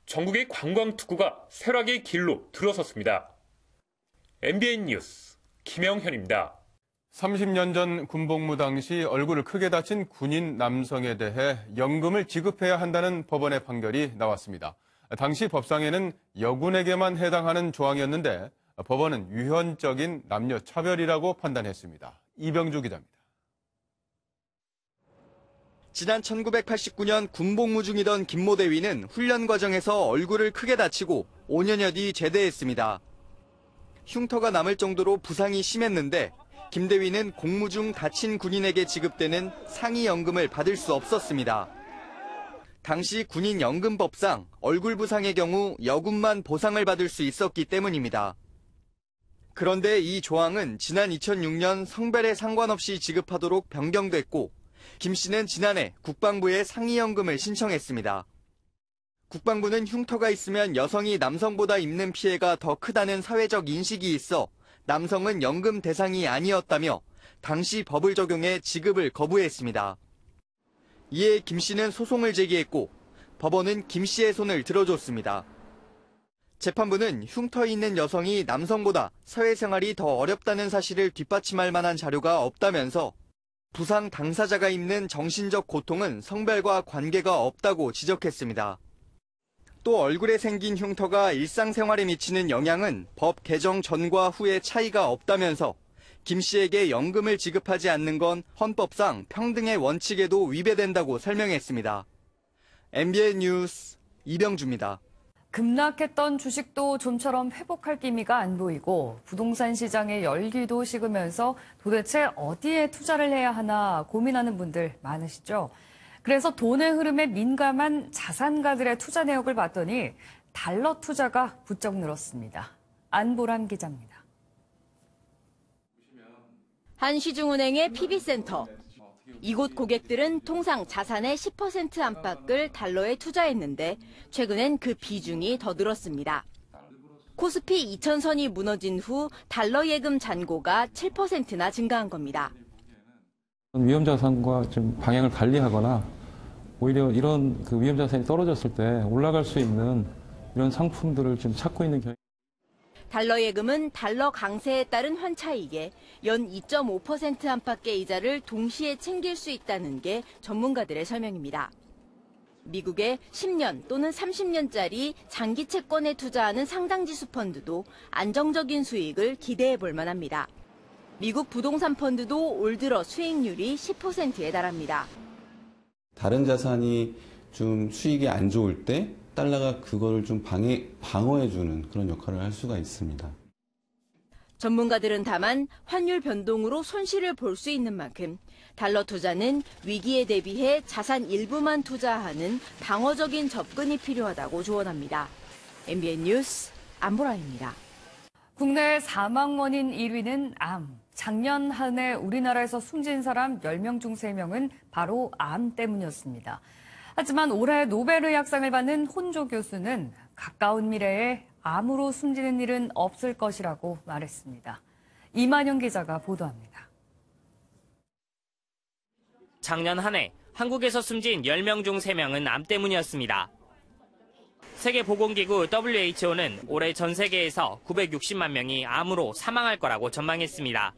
전국의 관광특구가 쇠락의 길로 들어섰습니다. MBN 뉴스 김영현입니다. 30년 전 군복무 당시 얼굴을 크게 다친 군인 남성에 대해 연금을 지급해야 한다는 법원의 판결이 나왔습니다. 당시 법상에는 여군에게만 해당하는 조항이었는데 법원은 유연적인 남녀 차별이라고 판단했습니다. 이병주 기자입니다. 지난 1989년 군복무 중이던 김모 대위는 훈련 과정에서 얼굴을 크게 다치고 5년여 뒤 제대했습니다. 흉터가 남을 정도로 부상이 심했는데 김 대위는 공무 중 다친 군인에게 지급되는 상위 연금을 받을 수 없었습니다. 당시 군인 연금법상 얼굴 부상의 경우 여군만 보상을 받을 수 있었기 때문입니다. 그런데 이 조항은 지난 2006년 성별에 상관없이 지급하도록 변경됐고 김 씨는 지난해 국방부에 상위연금을 신청했습니다. 국방부는 흉터가 있으면 여성이 남성보다 입는 피해가 더 크다는 사회적 인식이 있어 남성은 연금 대상이 아니었다며 당시 법을 적용해 지급을 거부했습니다. 이에 김 씨는 소송을 제기했고 법원은 김 씨의 손을 들어줬습니다. 재판부는 흉터 있는 여성이 남성보다 사회생활이 더 어렵다는 사실을 뒷받침할 만한 자료가 없다면서 부상 당사자가 입는 정신적 고통은 성별과 관계가 없다고 지적했습니다. 또 얼굴에 생긴 흉터가 일상생활에 미치는 영향은 법 개정 전과 후의 차이가 없다면서 김 씨에게 연금을 지급하지 않는 건 헌법상 평등의 원칙에도 위배된다고 설명했습니다. MBN 뉴스 이병주입니다. 급락했던 주식도 좀처럼 회복할 기미가 안 보이고 부동산 시장의 열기도 식으면서 도대체 어디에 투자를 해야 하나 고민하는 분들 많으시죠? 그래서 돈의 흐름에 민감한 자산가들의 투자 내역을 봤더니 달러 투자가 부쩍 늘었습니다. 안보람 기자입니다. 한시중은행의 PB센터. 이곳 고객들은 통상 자산의 10% 안팎을 달러에 투자했는데 최근엔 그 비중이 더 늘었습니다. 코스피 2000선이 무너진 후 달러 예금 잔고가 7%나 증가한 겁니다. 위험 자산과 좀 방향을 달리하거나 오히려 이런 그 위험 자산이 떨어졌을 때 올라갈 수 있는 이런 상품들을 좀 찾고 있는 경향. 달러 예금은 달러 강세에 따른 환차익에 연 2.5% 안팎의 이자를 동시에 챙길 수 있다는 게 전문가들의 설명입니다. 미국의 10년 또는 30년짜리 장기 채권에 투자하는 상장지수 펀드도 안정적인 수익을 기대해 볼 만합니다. 미국 부동산 펀드도 올 들어 수익률이 10%에 달합니다. 다른 자산이 좀 수익이 안 좋을 때 달러가 그거를 좀 방어해주는 그런 역할을 할 수가 있습니다. 전문가들은 다만 환율 변동으로 손실을 볼 수 있는 만큼 달러 투자는 위기에 대비해 자산 일부만 투자하는 방어적인 접근이 필요하다고 조언합니다. MBN 뉴스 안보라입니다. 국내 사망 원인 1위는 암. 작년 한 해 우리나라에서 숨진 사람 10명 중 3명은 바로 암 때문이었습니다. 하지만 올해 노벨의학상을 받는 혼조 교수는 가까운 미래에 암으로 숨지는 일은 없을 것이라고 말했습니다. 이만영 기자가 보도합니다. 작년 한 해 한국에서 숨진 10명 중 3명은 암 때문이었습니다. 세계보건기구 WHO는 올해 전 세계에서 960만 명이 암으로 사망할 거라고 전망했습니다.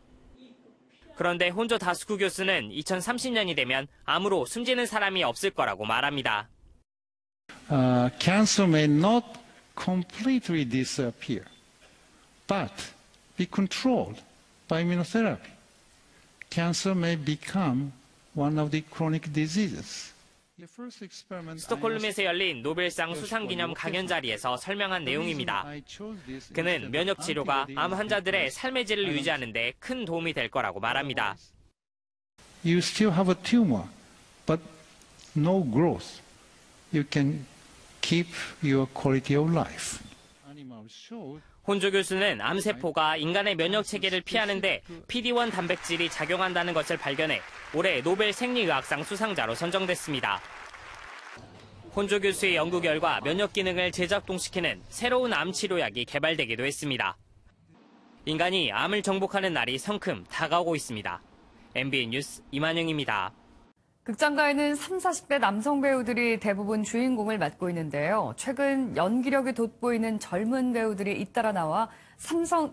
그런데 혼조 다스쿠 교수는 2030년이 되면 암으로 숨지는 사람이 없을 거라고 말합니다. Cancer may not completely disappear, but be controlled by immunotherapy. Cancer may become one of the chronic diseases. 스톡홀름에서 열린 노벨상 수상기념 강연 자리에서 설명한 내용입니다. 그는 면역 치료가 암 환자들의 삶의 질을 유지하는 데 큰 도움이 될 거라고 말합니다. You still have a tumor, but no growth. You can keep your quality of life. 혼조 교수는 암세포가 인간의 면역 체계를 피하는데 PD-1 단백질이 작용한다는 것을 발견해 올해 노벨 생리의학상 수상자로 선정됐습니다. 혼조 교수의 연구 결과 면역 기능을 재작동시키는 새로운 암 치료약이 개발되기도 했습니다. 인간이 암을 정복하는 날이 성큼 다가오고 있습니다. MBN 뉴스 이만영입니다. 극장가에는 30, 40대 남성 배우들이 대부분 주인공을 맡고 있는데요. 최근 연기력이 돋보이는 젊은 배우들이 잇따라 나와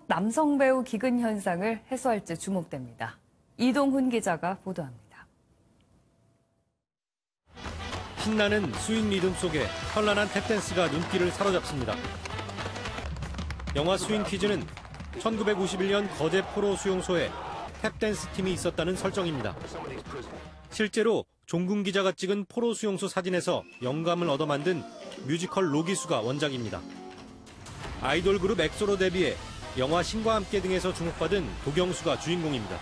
남성 배우 기근 현상을 해소할지 주목됩니다. 이동훈 기자가 보도합니다. 신나는 스윙 리듬 속에 현란한 탭댄스가 눈길을 사로잡습니다. 영화 스윙 퀴즈는 1951년 거제 포로 수용소에 탭댄스 팀이 있었다는 설정입니다. 실제로 종군 기자가 찍은 포로 수용소 사진에서 영감을 얻어 만든 뮤지컬 로기수가 원작입니다. 아이돌 그룹 엑소로 데뷔해 영화 신과 함께 등에서 주목받은 도경수가 주인공입니다.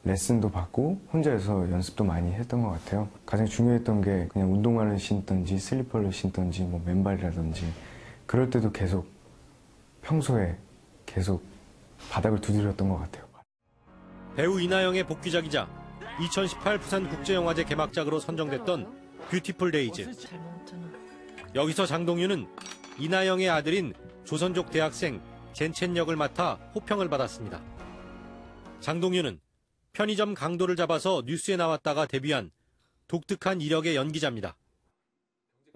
레슨도 받고 혼자서 연습도 많이 했던 것 같아요. 가장 중요했던 게 그냥 운동화를 신던지 슬리퍼를 신던지 뭐 맨발이라든지 그럴 때도 계속 평소에 계속 바닥을 두드렸던 것 같아요. 배우 이나영의 복귀작이자 2018 부산국제영화제 개막작으로 선정됐던 뷰티풀 데이즈. 여기서 장동윤은 이나영의 아들인 조선족 대학생 젠첸 역을 맡아 호평을 받았습니다. 장동윤은 편의점 강도를 잡아서 뉴스에 나왔다가 데뷔한 독특한 이력의 연기자입니다.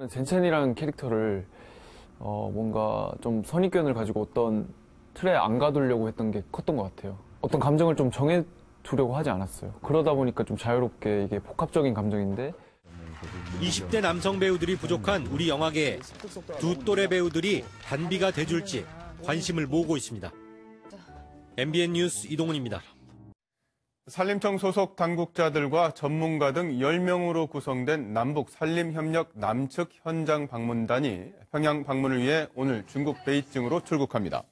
젠첸이라는 캐릭터를 뭔가 좀 선입견을 가지고 어떤 틀에 안 가두려고 했던 게 컸던 것 같아요. 어떤 감정을 좀 정해두려고 하지 않았어요. 그러다 보니까 좀 자유롭게 이게 복합적인 감정인데 20대 남성 배우들이 부족한 우리 영화계에 두 또래 배우들이 단비가 돼줄지 관심을 모으고 있습니다. MBN 뉴스 이동훈입니다. 산림청 소속 당국자들과 전문가 등 10명으로 구성된 남북 산림협력 남측 현장 방문단이 평양 방문을 위해 오늘 중국 베이징으로 출국합니다.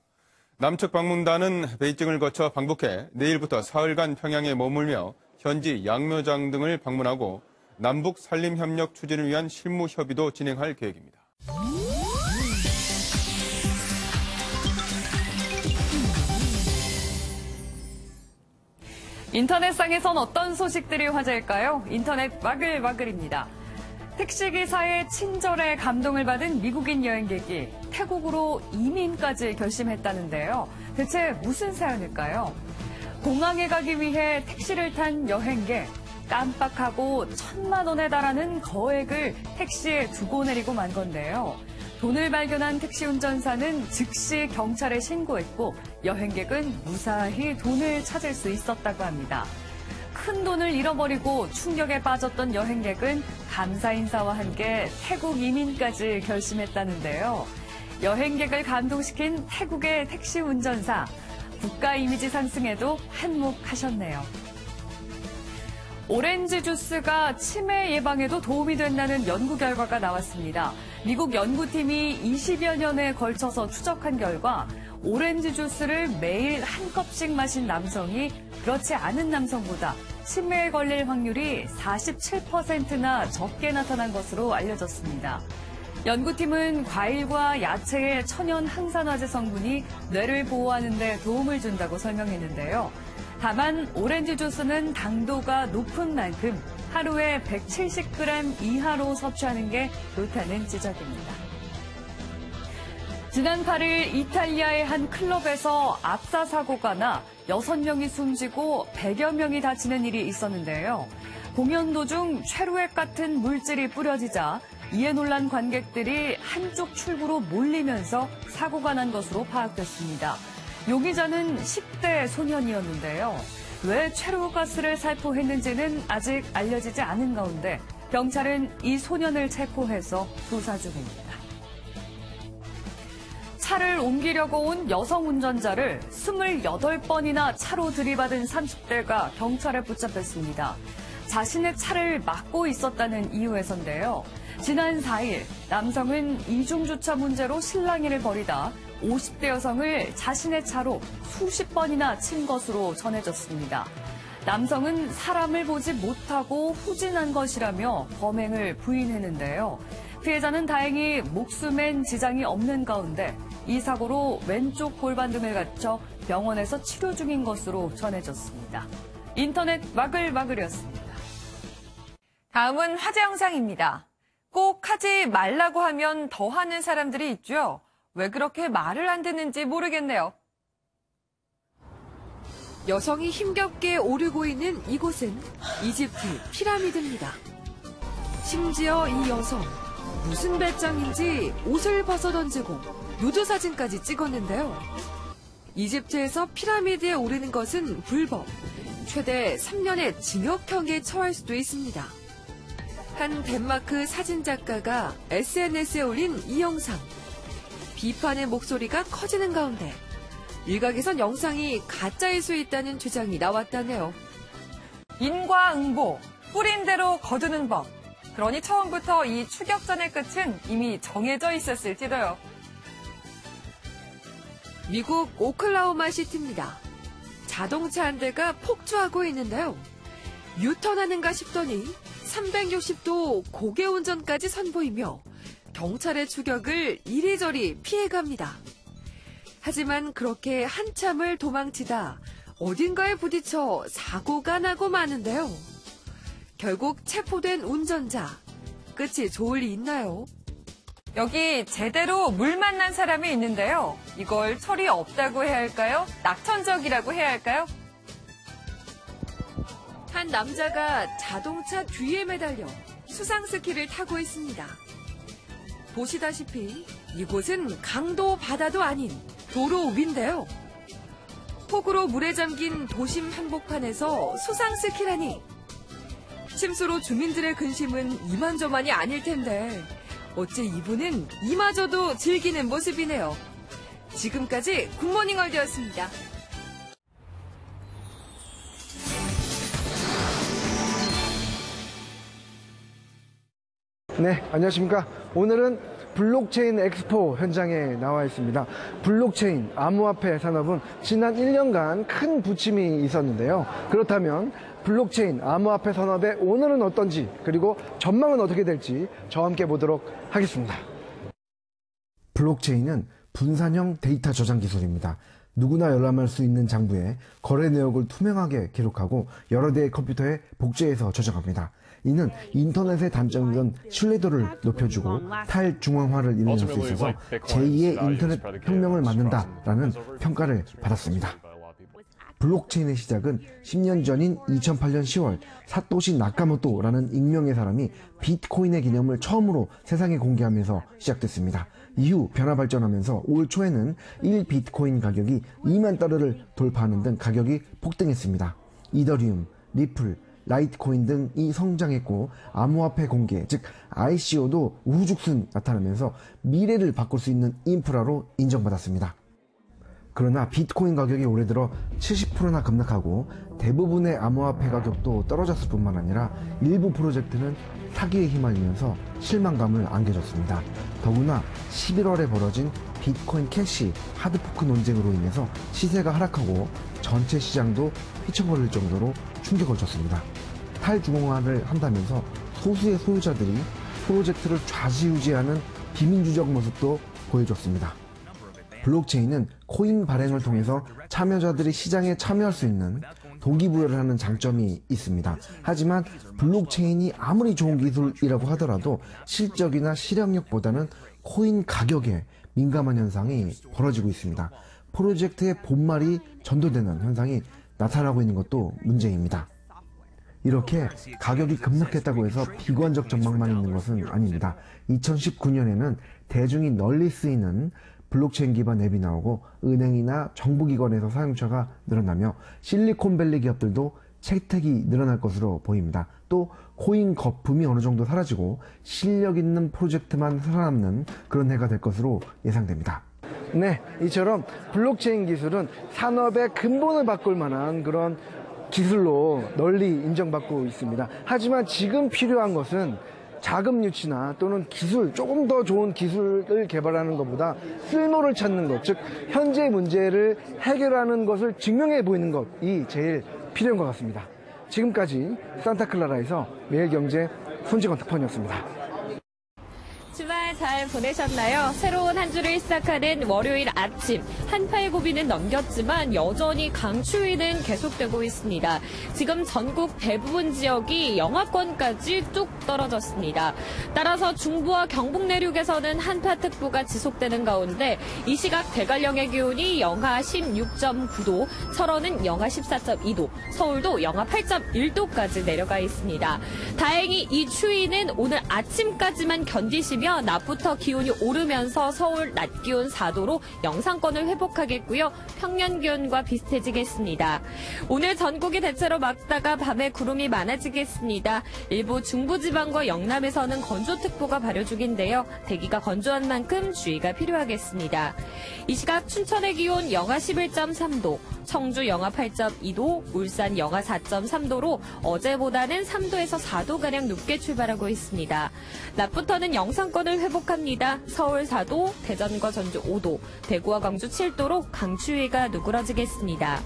남측 방문단은 베이징을 거쳐 방북해 내일부터 사흘간 평양에 머물며 현지 양묘장 등을 방문하고 남북 산림협력 추진을 위한 실무 협의도 진행할 계획입니다. 인터넷상에선 어떤 소식들이 화제일까요? 인터넷 와글와글입니다. 택시기사의 친절에 감동을 받은 미국인 여행객이 태국으로 이민까지 결심했다는데요. 대체 무슨 사연일까요? 공항에 가기 위해 택시를 탄 여행객. 깜빡하고 1,000만 원에 달하는 거액을 택시에 두고 내리고 만 건데요. 돈을 발견한 택시 운전사는 즉시 경찰에 신고했고 여행객은 무사히 돈을 찾을 수 있었다고 합니다. 큰 돈을 잃어버리고 충격에 빠졌던 여행객은 감사 인사와 함께 태국 이민까지 결심했다는데요. 여행객을 감동시킨 태국의 택시 운전사, 국가 이미지 상승에도 한몫하셨네요. 오렌지 주스가 치매 예방에도 도움이 된다는 연구 결과가 나왔습니다. 미국 연구팀이 20여 년에 걸쳐서 추적한 결과 오렌지 주스를 매일 한 컵씩 마신 남성이 그렇지 않은 남성보다 치매에 걸릴 확률이 47%나 적게 나타난 것으로 알려졌습니다. 연구팀은 과일과 야채의 천연 항산화제 성분이 뇌를 보호하는 데 도움을 준다고 설명했는데요. 다만 오렌지 주스는 당도가 높은 만큼 하루에 170g 이하로 섭취하는 게 좋다는 지적입니다. 지난 8일 이탈리아의 한 클럽에서 압사 사고가 나 6명이 숨지고 100여 명이 다치는 일이 있었는데요. 공연 도중 최루액 같은 물질이 뿌려지자 이에 놀란 관객들이 한쪽 출구로 몰리면서 사고가 난 것으로 파악됐습니다. 용의자는 10대 소년이었는데요. 왜 최루가스를 살포했는지는 아직 알려지지 않은 가운데 경찰은 이 소년을 체포해서 조사 중입니다. 차를 옮기려고 온 여성 운전자를 28번이나 차로 들이받은 30대가 경찰에 붙잡혔습니다. 자신의 차를 막고 있었다는 이유에서인데요. 지난 4일 남성은 이중주차 문제로 실랑이를 벌이다 50대 여성을 자신의 차로 수십 번이나 친 것으로 전해졌습니다. 남성은 사람을 보지 못하고 후진한 것이라며 범행을 부인했는데요. 피해자는 다행히 목숨엔 지장이 없는 가운데 이 사고로 왼쪽 골반등을 다쳐 병원에서 치료 중인 것으로 전해졌습니다. 인터넷 와글와글이었습니다. 다음은 화제 영상입니다. 꼭 하지 말라고 하면 더 하는 사람들이 있죠. 왜 그렇게 말을 안 듣는지 모르겠네요. 여성이 힘겹게 오르고 있는 이곳은 이집트 피라미드입니다. 심지어 이 여성 무슨 배짱인지 옷을 벗어던지고 누드 사진까지 찍었는데요. 이집트에서 피라미드에 오르는 것은 불법, 최대 3년의 징역형에 처할 수도 있습니다. 한 덴마크 사진작가가 SNS에 올린 이 영상. 비판의 목소리가 커지는 가운데 일각에선 영상이 가짜일 수 있다는 주장이 나왔다네요. 인과응보, 뿌린 대로 거두는 법. 그러니 처음부터 이 추격전의 끝은 이미 정해져 있었을지도요. 미국 오클라호마 시티입니다. 자동차 한 대가 폭주하고 있는데요. 유턴하는가 싶더니 360도 고개 운전까지 선보이며 경찰의 추격을 이리저리 피해갑니다. 하지만 그렇게 한참을 도망치다 어딘가에 부딪혀 사고가 나고 마는데요. 결국 체포된 운전자, 끝이 좋을 리 있나요? 여기 제대로 물 만난 사람이 있는데요. 이걸 철이 없다고 해야 할까요? 낙천적이라고 해야 할까요? 한 남자가 자동차 뒤에 매달려 수상 스키를 타고 있습니다. 보시다시피 이곳은 강도 바다도 아닌 도로 위인데요. 폭우로 물에 잠긴 도심 한복판에서 수상 스키라니. 침수로 주민들의 근심은 이만저만이 아닐 텐데 어째 이분은 이마저도 즐기는 모습이네요. 지금까지 굿모닝 월드였습니다. 네, 안녕하십니까. 오늘은 블록체인 엑스포 현장에 나와 있습니다. 블록체인, 암호화폐 산업은 지난 1년간 큰 부침이 있었는데요. 그렇다면 블록체인, 암호화폐 산업의 오늘은 어떤지, 그리고 전망은 어떻게 될지 저와 함께 보도록 하겠습니다. 블록체인은 분산형 데이터 저장 기술입니다. 누구나 열람할 수 있는 장부에 거래 내역을 투명하게 기록하고 여러 대의 컴퓨터에 복제해서 저장합니다. 이는 인터넷의 단점이던 신뢰도를 높여주고 탈중앙화를 이뤄낼 수 있어서 제2의 인터넷 혁명을 만든다라는 평가를 받았습니다. 블록체인의 시작은 10년 전인 2008년 10월 사토시 나카모토라는 익명의 사람이 비트코인의 개념을 처음으로 세상에 공개하면서 시작됐습니다. 이후 변화 발전하면서 올 초에는 1비트코인 가격이 2만 달러를 돌파하는 등 가격이 폭등했습니다. 이더리움, 리플, 라이트코인 등이 성장했고 암호화폐 공개, 즉 ICO도 우후죽순 나타나면서 미래를 바꿀 수 있는 인프라로 인정받았습니다. 그러나 비트코인 가격이 올해 들어 70%나 급락하고 대부분의 암호화폐 가격도 떨어졌을 뿐만 아니라 일부 프로젝트는 사기에 휘말리면서 실망감을 안겨줬습니다. 더구나 11월에 벌어진 비트코인 캐시 하드포크 논쟁으로 인해서 시세가 하락하고 전체 시장도 휘청거릴 정도로 충격을 줬습니다. 탈중앙화를 한다면서 소수의 소유자들이 프로젝트를 좌지우지하는 비민주적 모습도 보여줬습니다. 블록체인은 코인 발행을 통해서 참여자들이 시장에 참여할 수 있는 동기부여를 하는 장점이 있습니다. 하지만 블록체인이 아무리 좋은 기술이라고 하더라도 실적이나 실행력보다는 코인 가격에 민감한 현상이 벌어지고 있습니다. 프로젝트의 본말이 전도되는 현상이 나타나고 있는 것도 문제입니다. 이렇게 가격이 급락했다고 해서 비관적 전망만 있는 것은 아닙니다. 2019년에는 대중이 널리 쓰이는 블록체인 기반 앱이 나오고 은행이나 정부기관에서 사용처가 늘어나며 실리콘밸리 기업들도 채택이 늘어날 것으로 보입니다. 또 코인 거품이 어느 정도 사라지고 실력 있는 프로젝트만 살아남는 그런 해가 될 것으로 예상됩니다. 네, 이처럼 블록체인 기술은 산업의 근본을 바꿀 만한 그런 기술로 널리 인정받고 있습니다. 하지만 지금 필요한 것은 자금 유치나 또는 기술, 조금 더 좋은 기술을 개발하는 것보다 쓸모를 찾는 것, 즉 현재 문제를 해결하는 것을 증명해 보이는 것이 제일 필요한 것 같습니다. 지금까지 산타클라라에서 매일경제 손지건 특파원이었습니다. 주말 잘 보내셨나요? 새로운 한 주를 시작하는 월요일 아침. 한파의 고비는 넘겼지만 여전히 강추위는 계속되고 있습니다. 지금 전국 대부분 지역이 영하권까지 뚝 떨어졌습니다. 따라서 중부와 경북 내륙에서는 한파특보가 지속되는 가운데 이 시각 대관령의 기온이 영하 16.9도, 철원은 영하 14.2도, 서울도 영하 8.1도까지 내려가 있습니다. 다행히 이 추위는 오늘 아침까지만 견디시면 낮부터 기온이 오르면서 서울 낮 기온 4도로 영상권을 회복하겠고요. 평년 기온과 비슷해지겠습니다. 오늘 전국이 대체로 맑다가 밤에 구름이 많아지겠습니다. 일부 중부지방과 영남에서는 건조특보가 발효 중인데요. 대기가 건조한 만큼 주의가 필요하겠습니다. 이 시각 춘천의 기온 영하 11.3도, 청주 영하 8.2도, 울산 영하 4.3도로 어제보다는 3도에서 4도가량 높게 출발하고 있습니다. 낮부터는 영상권을 회복합니다. 서울 4도, 대전과 전주 5도, 대구와 광주 7도로 강추위가 누그러지겠습니다.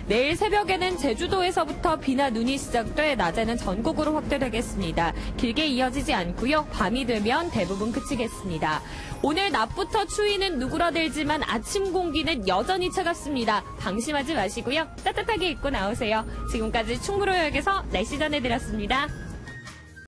내일 새벽에는 제주도에서부터 비나 눈이 시작돼 낮에는 전국으로 확대되겠습니다. 길게 이어지지 않고요. 밤이 되면 대부분 그치겠습니다. 오늘 낮부터 추위는 누그러들지만 아침 공기는 여전히 차갑습니다. 방심하지 마시고요. 따뜻하게 입고 나오세요. 지금까지 충무로역에서 날씨 전해드렸습니다.